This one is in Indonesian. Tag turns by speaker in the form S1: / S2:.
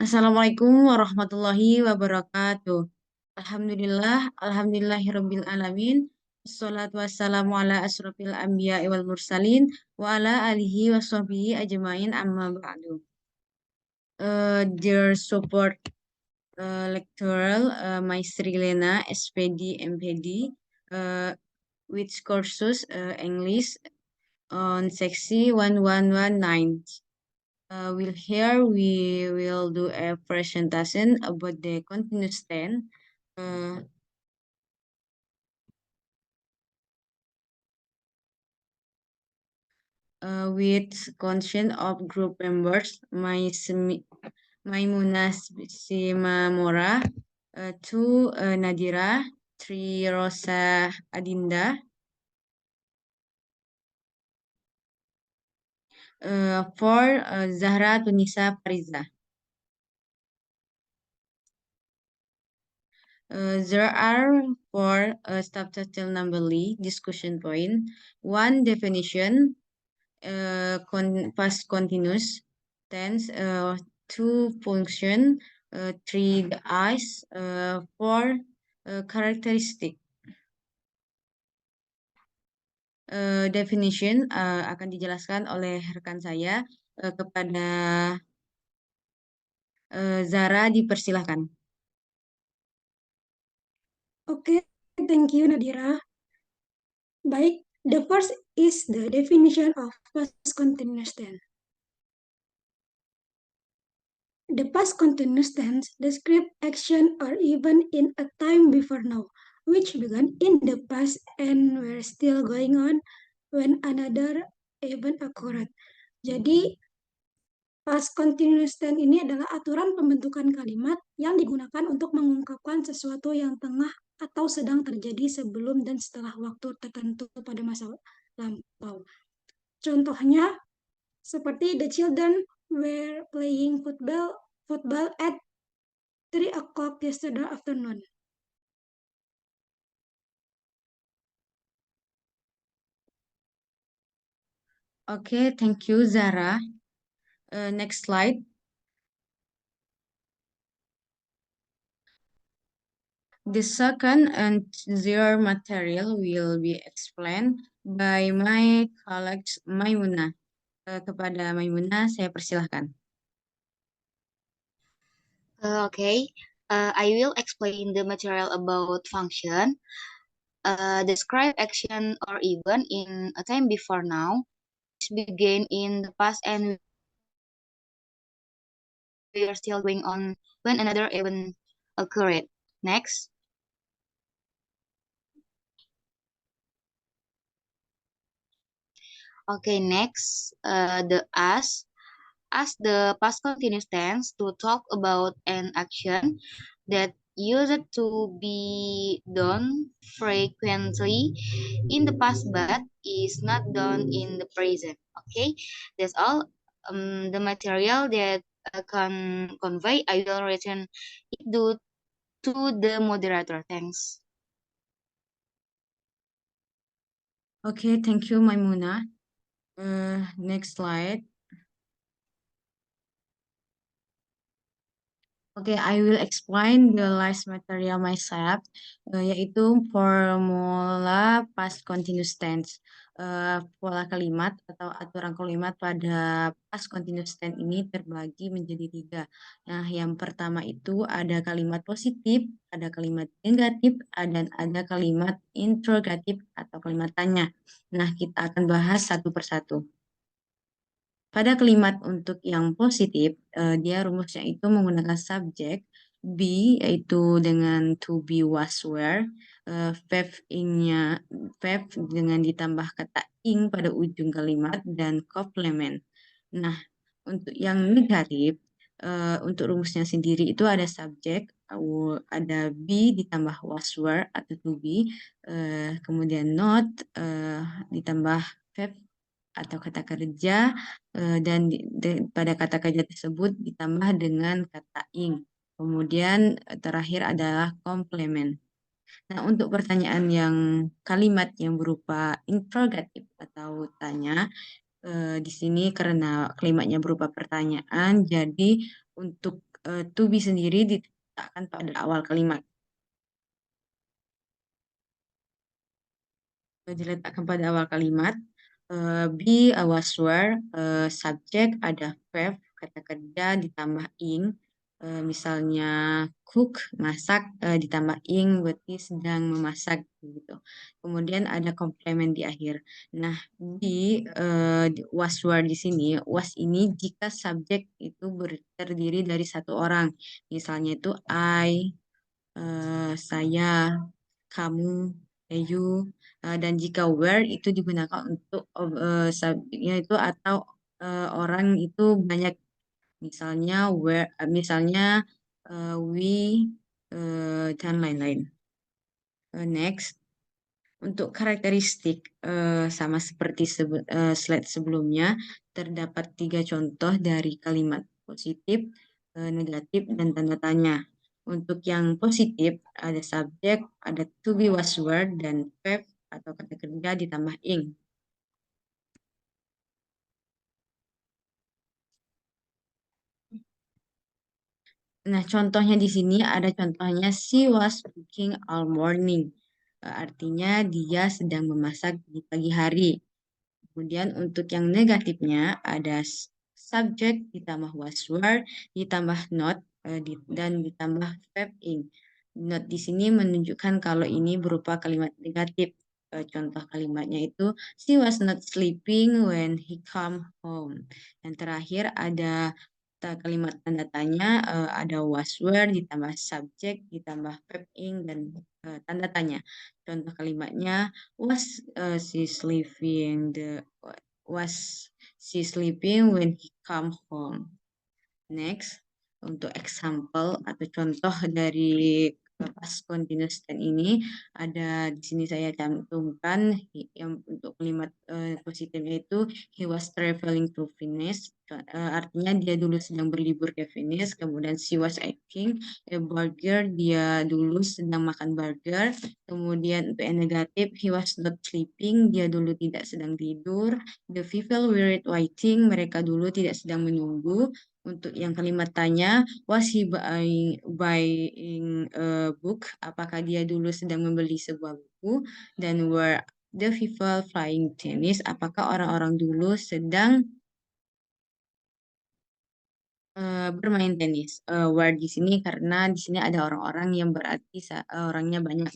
S1: Assalamualaikum warahmatullahi wabarakatuh. Alhamdulillahirabbil alamin. Wassalatu wassalamu ala asrofil anbiya wal mursalin wa ala alihi washabihi ajmain amma ba'du. Dear support lecturer, my Sri Lena, SPD, MPD, which courses English on seksi 1119. Here we will do a presentation about the continuous tense with consent of group members Maimuna Simamora, 2 Nadira, 3 Rosa Adinda, 4 Zahra Tunisa Fariza. There are 4 subtitle numberly discussion point. 1 definition, past continuous tense, 2 function, 3 the eyes, 4 characteristic. Definition akan dijelaskan oleh rekan saya. Kepada Zara dipersilahkan.
S2: Oke, thank you Nadira. Baik, the first is the definition of past continuous tense. The past continuous tense describes action or event in a time before now, which began in the past and were still going on when another event occurred. Jadi, past continuous tense ini adalah aturan pembentukan kalimat yang digunakan untuk mengungkapkan sesuatu yang tengah atau sedang terjadi sebelum dan setelah waktu tertentu pada masa lampau. Contohnya, seperti the children were playing football at 3 o'clock yesterday afternoon.
S1: Okay, thank you, Zara. Next slide. The second and third material will be explained by my colleague Maimuna. Kepada Maimuna, saya persilahkan.
S3: Okay, I will explain the material about function. Describe action or event in a time before now, which began in the past and we are still going on when another event occurred. Next. Okay, next, the as the past continuous tense to talk about an action that used to be done frequently in the past but is not done in the present. Okay, that's all. The material that can convey, I will return it to the moderator. Thanks.
S1: Okay, thank you, Maimuna. Next slide. Okay, I will explain the last material myself, yaitu formula past continuous tense. Pola kalimat atau aturan kalimat pada past continuous tense ini terbagi menjadi 3. Nah, yang pertama itu ada kalimat positif, ada kalimat negatif, dan ada kalimat interrogatif atau kalimat tanya. Nah, kita akan bahas satu persatu. Pada kalimat untuk yang positif, dia rumusnya itu menggunakan subjek be, yaitu dengan to be, was, were, verb dengan ditambah kata ing pada ujung kalimat, dan komplement. Nah, untuk yang negatif, untuk rumusnya sendiri itu ada subjek, ada be ditambah was, were atau to be, kemudian not ditambah verb atau kata kerja, dan pada kata kerja tersebut ditambah dengan kata ing. Kemudian terakhir adalah komplement. Nah, untuk pertanyaan yang kalimat yang berupa interrogatif atau tanya, di sini karena kalimatnya berupa pertanyaan, jadi untuk to be sendiri diletakkan pada awal kalimat. Diletakkan pada awal kalimat. Be was were, subjek ada verb, kata kerja ditambah ing. Misalnya cook, masak, ditambah ing, berarti sedang memasak gitu. Kemudian ada komplement di akhir. Nah, di was were di sini, was ini jika subjek itu terdiri dari satu orang. Misalnya itu I, saya, kamu, you, dan jika were itu digunakan untuk subjeknya itu atau orang itu banyak, misalnya where, misalnya we, dan lain-lain. Next, untuk karakteristik sama seperti slide sebelumnya, terdapat 3 contoh dari kalimat positif, negatif, dan tanda tanya. Untuk yang positif, ada subjek, ada to be was were, dan verb atau kata kerja ditambah ing. Nah, contohnya di sini ada contohnya she was cooking all morning. Artinya dia sedang memasak di pagi hari. Kemudian untuk yang negatifnya ada subject ditambah was were ditambah not dan ditambah verb ing. Not di sini menunjukkan kalau ini berupa kalimat negatif. Contoh kalimatnya itu she was not sleeping when he come home. Yang terakhir ada kalimat tanda tanya, ada was were ditambah subject ditambah verb ing dan tanda tanya. Contoh kalimatnya was she sleeping was she sleeping when he come home. Next, untuk example atau contoh dari past continuous tense ini ada di sini saya cantumkan yang untuk kalimat positifnya itu he was traveling to Venice. Artinya dia dulu sedang berlibur ke Venice. Kemudian she was eating a burger, dia dulu sedang makan burger. Kemudian untuk yang negatif, he was not sleeping, dia dulu tidak sedang tidur. The people were waiting, mereka dulu tidak sedang menunggu. Untuk yang kalimat tanya, was he buying a book? Apakah dia dulu sedang membeli sebuah buku? Dan were the people playing tennis? Apakah orang-orang dulu sedang bermain tenis? Were di sini karena di sini ada orang-orang yang berarti orangnya banyak.